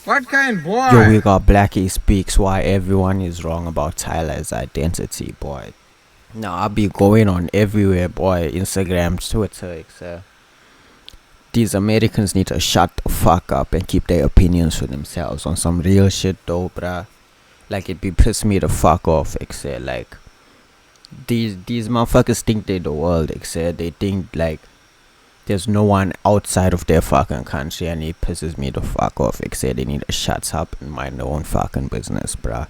What kind, boy? Yo, we got Blackie speaks why everyone is wrong about Tyla's identity, boy. Now I'll be going on everywhere, boy. Instagram, Twitter, etc. These Americans need to shut the fuck up and keep their opinions for themselves on some real shit, though, bruh. Like, it be piss me the fuck off, etc. Like, these motherfuckers think they're the world, etc. They think like there's no one outside of their fucking country, and it pisses me the fuck off. Except they need to shut up and mind their own fucking business, bruh.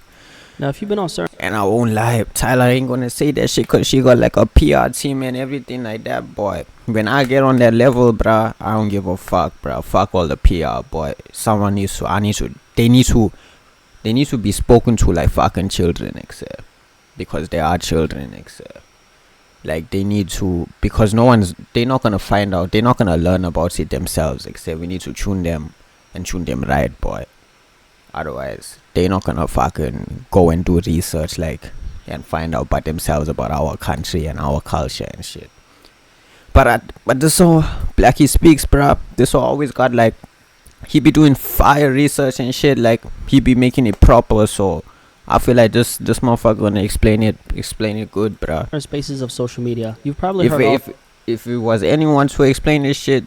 Now, if you've been on certain... And I won't lie, Tyla ain't gonna say that shit cause she got like a PR team and everything like that, boy. When I get on that level, bruh, I don't give a fuck, bruh. Fuck all the PR, boy. Someone needs to, they need to be spoken to like fucking children, except. Because they are children, except. Like, they need to, because they're not gonna find out, they're not gonna learn about it themselves, except we need to tune them right, boy. Otherwise, they're not gonna fucking go and do research, like, and find out by themselves about our country and our culture and shit. But this all, Blackie speaks, bruh, this all always got, like, he be doing fire research and shit, like, he be making it proper, so I feel like this motherfucker gonna explain it good, bruh. spaces of social media, you've probably heard if it was anyone to explain this shit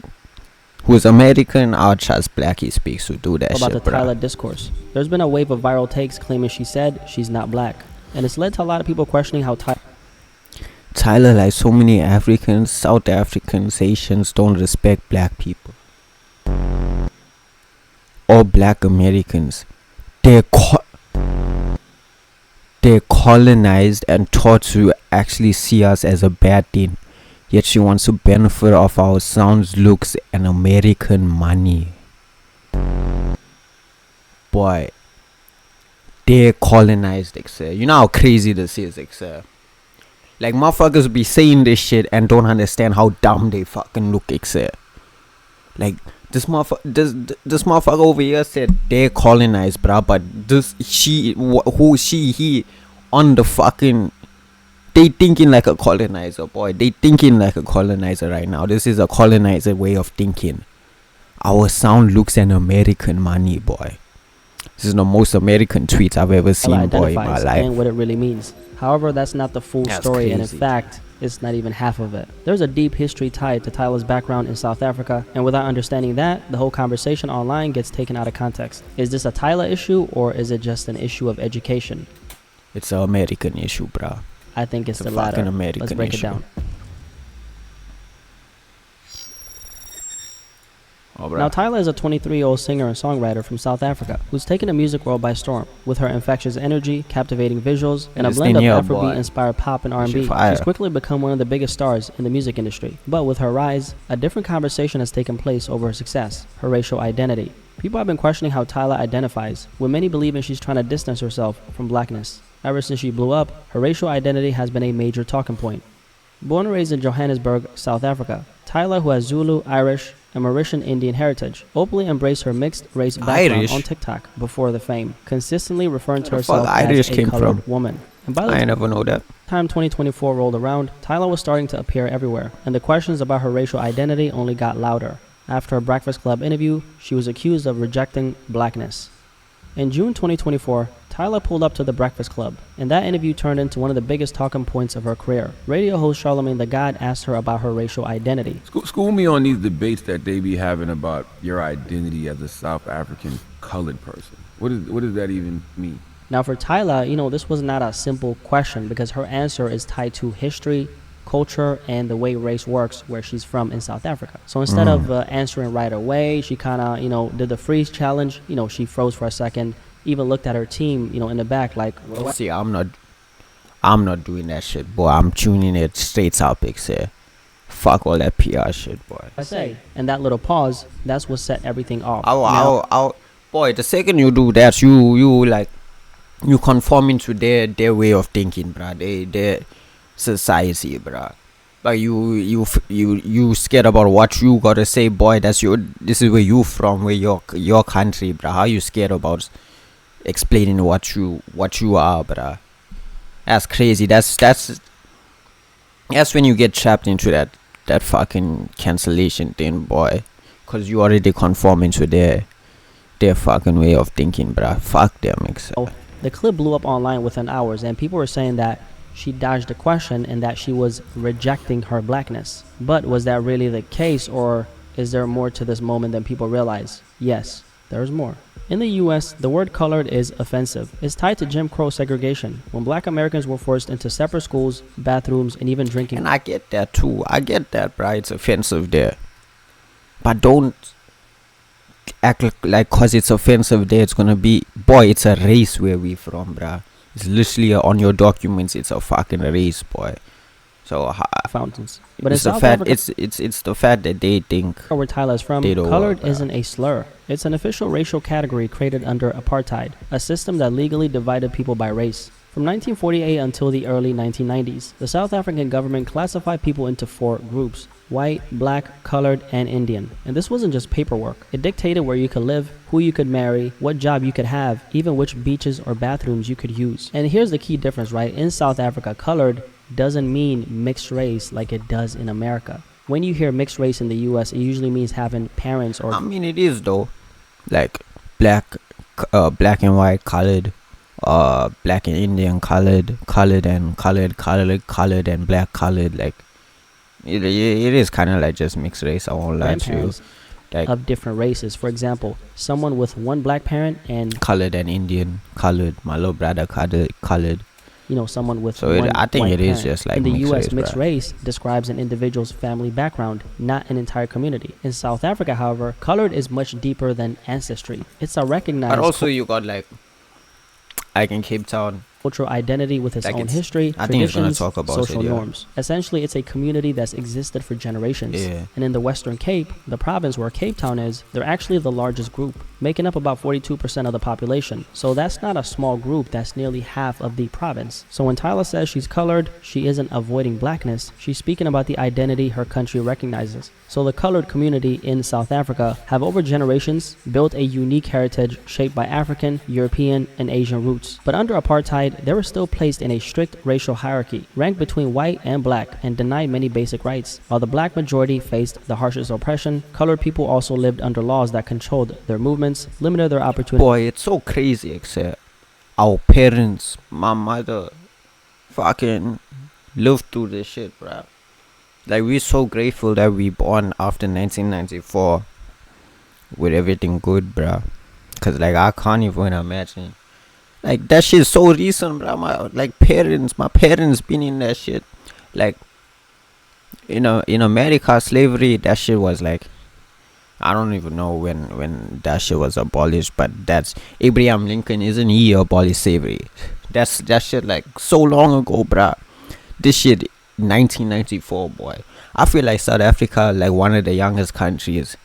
who's American, I'll trust Blackie Speaks to do that about shit, the bruh. Tyla discourse. There's been a wave of viral takes claiming she said she's not black, and it's led to a lot of people questioning how Tyla, like so many Africans, South Africans, Asians, don't respect black people or black Americans. They're colonized and taught to actually see us as a bad thing. Yet she wants to benefit off our sounds, looks, and American money. Boy, they're colonized, etc. You know how crazy this is, etc. Like, motherfuckers be saying this shit and don't understand how dumb they fucking look, etc. Like, this motherfucker over here said they're colonized, bruh, but he on the fucking, they thinking like a colonizer, boy. They thinking like a colonizer right now. This is a colonizer way of thinking. Our sound looks an American money, boy. This is the most American tweet I've ever seen, boy, in my life. And what it really means. However, that's not the full story, crazy. and in fact, it's not even half of it. There's a deep history tied to Tyla's background in South Africa, and without understanding that, the whole conversation online gets taken out of context. Is this a Tyla issue, or is it just an issue of education? It's an American issue, bruh. I think it's the fucking latter. American Let's break issue. it down. Oh, Now, Tyla is a 23-year-old singer and songwriter from South Africa who's taken the music world by storm. With her infectious energy, captivating visuals, and a blend of Afrobeat-inspired pop and R&B, she's quickly become one of the biggest stars in the music industry. But with her rise, a different conversation has taken place over her success, her racial identity. People have been questioning how Tyla identifies, with many believing she's trying to distance herself from blackness. Ever since she blew up, her racial identity has been a major talking point. Born and raised in Johannesburg, South Africa, Tyla, who has Zulu, Irish, and Mauritian Indian heritage, openly embraced her mixed race background on TikTok before the fame, consistently referring to herself as a colored woman. And by the never know that. time 2024 rolled around, Tyla was starting to appear everywhere, and the questions about her racial identity only got louder. After a Breakfast Club interview, she was accused of rejecting blackness. In June 2024, Tyla pulled up to the Breakfast Club, and that interview turned into one of the biggest talking points of her career. Radio host Charlamagne the God asked her about her racial identity. School me on these debates that they be having about your identity as a South African colored person. What does that even mean? Now for Tyla, this was not a simple question because her answer is tied to history, culture, and the way race works where she's from in South Africa. So instead of answering right away, she kind of, did the freeze challenge. She froze for a second, even looked at her team, in the back like, See, I'm not doing that shit, boy. I'm tuning it straight up, except. Fuck all that PR shit, boy. I say. And that little pause, that's what set everything off. Boy, the second you do that, you conform into their way of thinking, bruh. Their society, bruh. Like you scared about what you gotta say, boy. This is where you from, where your country, bruh. How you scared about explaining what you are, bruh? That's crazy. That's when you get trapped into that fucking cancellation thing, boy. Cause you already conform into their fucking way of thinking, bruh. Fuck them, Oh, the clip blew up online within hours, and people were saying that she dodged the question and that she was rejecting her blackness. But was that really the case, or is there more to this moment than people realize? Yes, there's more. In the US, the word colored is offensive. It's tied to Jim Crow segregation, when black Americans were forced into separate schools, bathrooms, and even drinking. And I get that too. I get that, bruh. It's offensive there. But don't act like cause it's offensive there, it's gonna be, boy, it's a race where we from, bruh. It's literally on your documents, it's a fucking race, boy. So fountains. But it's the fact it's the fact that they think where Tyla is from, colored isn't a slur. It's an official racial category created under apartheid, a system that legally divided people by race. From 1948 until the early 1990s, the South African government classified people into 4 groups: white, black, colored, and Indian. And this wasn't just paperwork. It dictated where you could live, who you could marry, what job you could have, even which beaches or bathrooms you could use. And here's the key difference, right? In South Africa, colored doesn't mean mixed race like it does in America. When you hear mixed race in the US, it usually means having parents or... I mean, it is though. Like black and white, colored, black and Indian, colored and black colored. Like it is kind of like just mixed race. I won't lie to you. Like, of different races. For example, someone with one black parent and colored and Indian, colored. My little brother colored. You know, someone with so one I think white it is parent. just like in the mixed U.S. race, mixed bro. race describes an individual's family background, not an entire community. In South Africa, however, colored is much deeper than ancestry. It's a recognized. But also, you got like in Cape Town, cultural identity with its like own history, I think traditions, talk about social it, yeah. norms. Essentially, it's a community that's existed for generations. Yeah. And in the Western Cape, the province where Cape Town is, they're actually the largest group, making up about 42% of the population. So that's not a small group, that's nearly half of the province. So when Tyla says she's colored, she isn't avoiding blackness, she's speaking about the identity her country recognizes. So the colored community in South Africa have over generations built a unique heritage shaped by African, European, and Asian roots. But under apartheid, they were still placed in a strict racial hierarchy, ranked between white and black, and denied many basic rights. While the black majority faced the harshest oppression, colored people also lived under laws that controlled their movements, limited their opportunities. Boy, it's so crazy, except our parents, my mother, fucking lived through this shit, bruh. Like, we're so grateful that we born after 1994 with everything good, bruh. Cause like I can't even imagine. Like that shit is so recent, bruh. My parents been in that shit. Like, in America, slavery, that shit was like, I don't even know when that shit was abolished, but that's Abraham Lincoln, isn't he abolished slavery? That shit like so long ago, bruh. This shit 1994, boy. I feel like South Africa, like one of the youngest countries.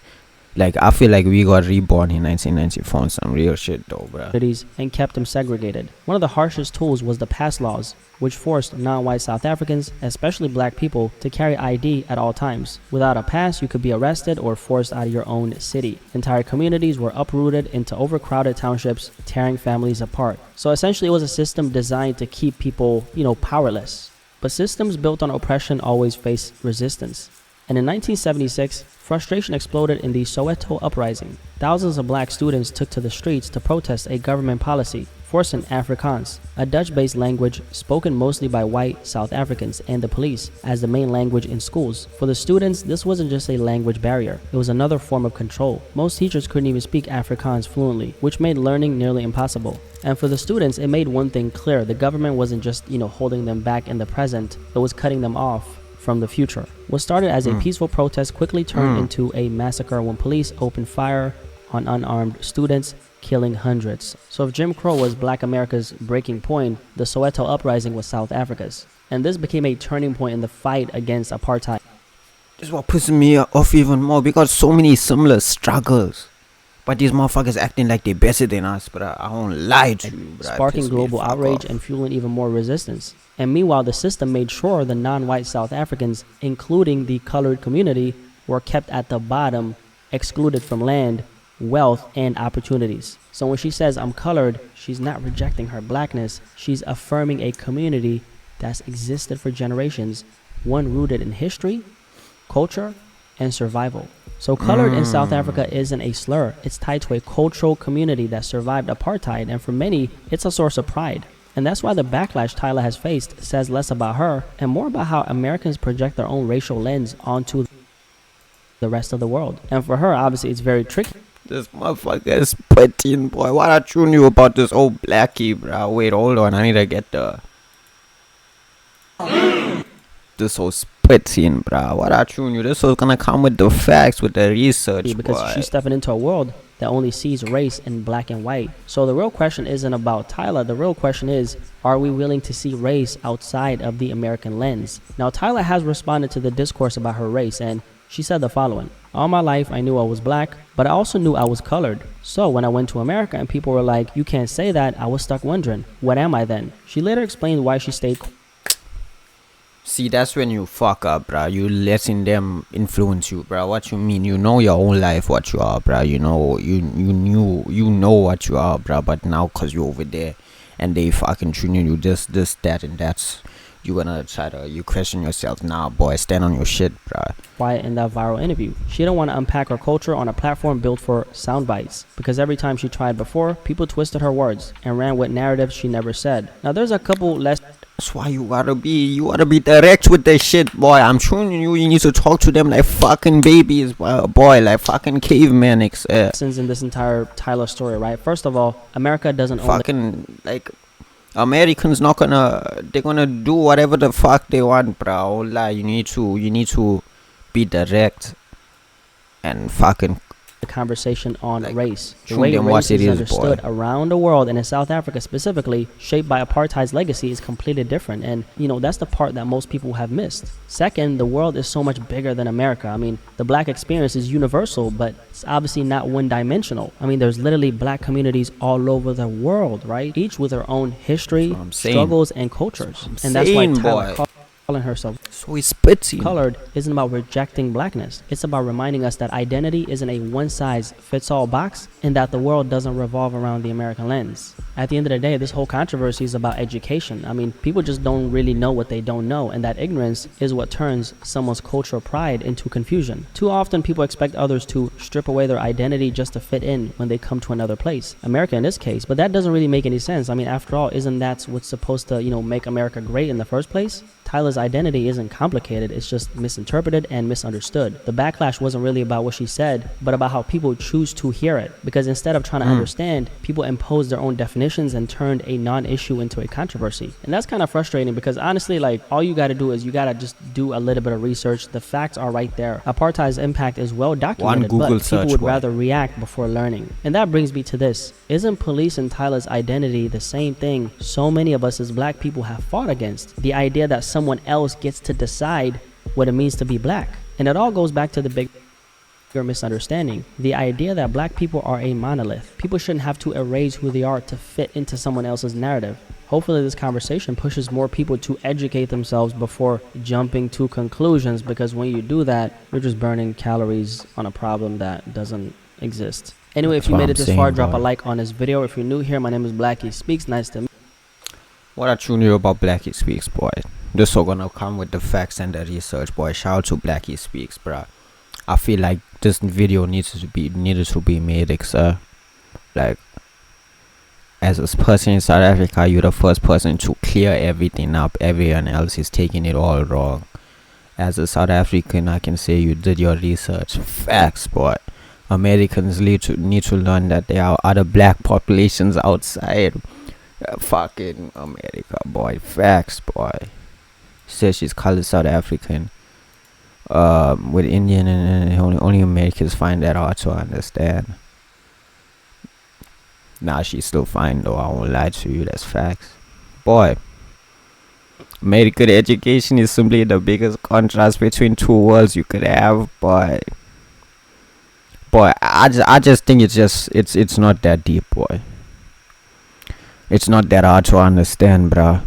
Like, I feel like we got reborn in 1994 on some real shit though, bro. And kept them segregated. One of the harshest tools was the pass laws, which forced non-white South Africans, especially black people, to carry ID at all times. Without a pass, you could be arrested or forced out of your own city. Entire communities were uprooted into overcrowded townships, tearing families apart. So essentially, it was a system designed to keep people, powerless. But systems built on oppression always face resistance. And in 1976, frustration exploded in the Soweto uprising. Thousands of black students took to the streets to protest a government policy forcing Afrikaans, a Dutch-based language spoken mostly by white South Africans and the police, as the main language in schools. For the students, this wasn't just a language barrier, it was another form of control. Most teachers couldn't even speak Afrikaans fluently, which made learning nearly impossible. And for the students, it made one thing clear: the government wasn't just, holding them back in the present, it was cutting them off from the future. What started as a peaceful protest quickly turned into a massacre when police opened fire on unarmed students, killing hundreds. So if Jim Crow was Black America's breaking point, the Soweto uprising was South Africa's. And this became a turning point in the fight against apartheid. This is what pisses me off even more, because so many similar struggles. But these motherfuckers acting like they're better than us, but I won't lie to you, bro. Sparking global outrage and fueling even more resistance. And meanwhile, the system made sure the non-white South Africans, including the colored community, were kept at the bottom, excluded from land, wealth, and opportunities. So when she says, "I'm colored," she's not rejecting her blackness. She's affirming a community that's existed for generations, one rooted in history, culture, and survival. So colored in South Africa isn't a slur. It's tied to a cultural community that survived apartheid, and for many, it's a source of pride. And that's why the backlash Tyla has faced says less about her and more about how Americans project their own racial lens onto the rest of the world. And for her, obviously, it's very tricky. This motherfucker is spitting, boy. What I tune you about this old blackie, bro? Wait, hold on. I need to get the... This whole spitting, bro. What I tune you? This was gonna come with the facts, with the research, because boy. She's stepping into a world that only sees race in black and white. So the real question isn't about Tyla. The real question is, are we willing to see race outside of the American lens? Now, Tyla has responded to the discourse about her race, and she said the following: all my life, I knew I was black, but I also knew I was colored. So when I went to America and people were like, you can't say that, I was stuck wondering, what am I then? She later explained why she stayed. See, that's when you fuck up, bro. You letting them influence you, bro. What you mean? You know your own life, what you are, bro. You know, you know what you are, bro. But now, cause you're over there, and they fucking tuning you this, that, and that's. You gonna try to, you question yourself. Nah, boy, stand on your shit, bro. Why in that viral interview? She didn't want to unpack her culture on a platform built for sound bites, because every time she tried before, people twisted her words and ran with narratives she never said. Now, there's a couple less. That's why you gotta be direct with this shit, boy. I'm showing you, you need to talk to them like fucking babies, boy, like fucking cavemen. Lessons in this entire Tyla story, right? First of all, America doesn't own fucking like Americans not gonna, they're gonna do whatever the fuck they want, bro. Like you need to be direct and fucking the conversation on like, race. The way race is understood boy. around the world, and in South Africa specifically, shaped by apartheid's legacy, is completely different. And, you know, that's the part that most people have missed. Second, the world is so much bigger than America. I mean, the black experience is universal, but it's obviously not one-dimensional. I mean, there's literally black communities all over the world, right? Each with their own history, struggles, and cultures. And that's why Tyla calling herself so he's spitting colored isn't about rejecting blackness. It's about reminding us that identity isn't a one-size-fits-all box, and that the world doesn't revolve around the American lens. At the end of the day, this whole controversy is about education. I mean, people just don't really know what they don't know, and that ignorance is what turns someone's cultural pride into confusion. Too often, people expect others to strip away their identity just to fit in when they come to another place. America in this case, but that doesn't really make any sense. I mean, after all, isn't that what's supposed to, make America great in the first place? Tyla's identity isn't complicated, it's just misinterpreted and misunderstood. The backlash wasn't really about what she said, but about how people choose to hear it. Because instead of trying to understand, people imposed their own definitions and turned a non-issue into a controversy. And that's kind of frustrating because honestly, like, all you gotta do is you gotta just do a little bit of research. The facts are right there. Apartheid's impact is well documented, but people would rather react before learning. And that brings me to this. Isn't police and Tyla's identity the same thing so many of us as black people have fought against? The idea that someone else gets to decide what it means to be black. And it all goes back to the bigger misunderstanding. The idea that black people are a monolith. People shouldn't have to erase who they are to fit into someone else's narrative. Hopefully this conversation pushes more people to educate themselves before jumping to conclusions, because when you do that, you're just burning calories on a problem that doesn't exist. Anyway, if you made it this far, drop a like on this video. If you're new here, my name is Blackie Speaks. Nice to meet you. What I truly know about Blackie Speaks, boy. This all gonna come with the facts and the research, boy. Shout out to Blackie Speaks, bruh. I feel like this video needed to be made, sir. Like, as a person in South Africa, you're the first person to clear everything up. Everyone else is taking it all wrong. As a South African, I can say you did your research. Facts, boy. Americans need to learn that there are other black populations outside fucking America, boy. Facts, boy. Says she's colored South African. With Indian and only Americans find that hard to understand. Nah, she's still fine though. I won't lie to you. That's facts, boy. Medical education is simply the biggest contrast between two worlds you could have, boy. I just think it's not that deep, boy. It's not that hard to understand, bruh.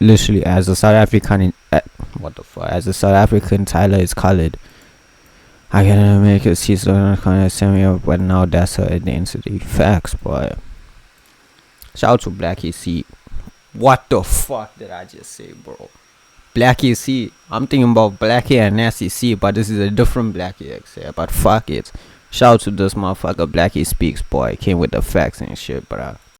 Literally, as a South African, as a South African, Tyla is colored. I can make it see so kind of send me up, but now that's her identity. Facts, boy. Shout out to Blackie C. What the fuck did I just say, bro? Blackie C. I'm thinking about Blackie and Nasty C, but this is a different Blackie X. Yeah, but fuck it. Shout out to this motherfucker Blackie Speaks, boy. Came with the facts and shit, bruh.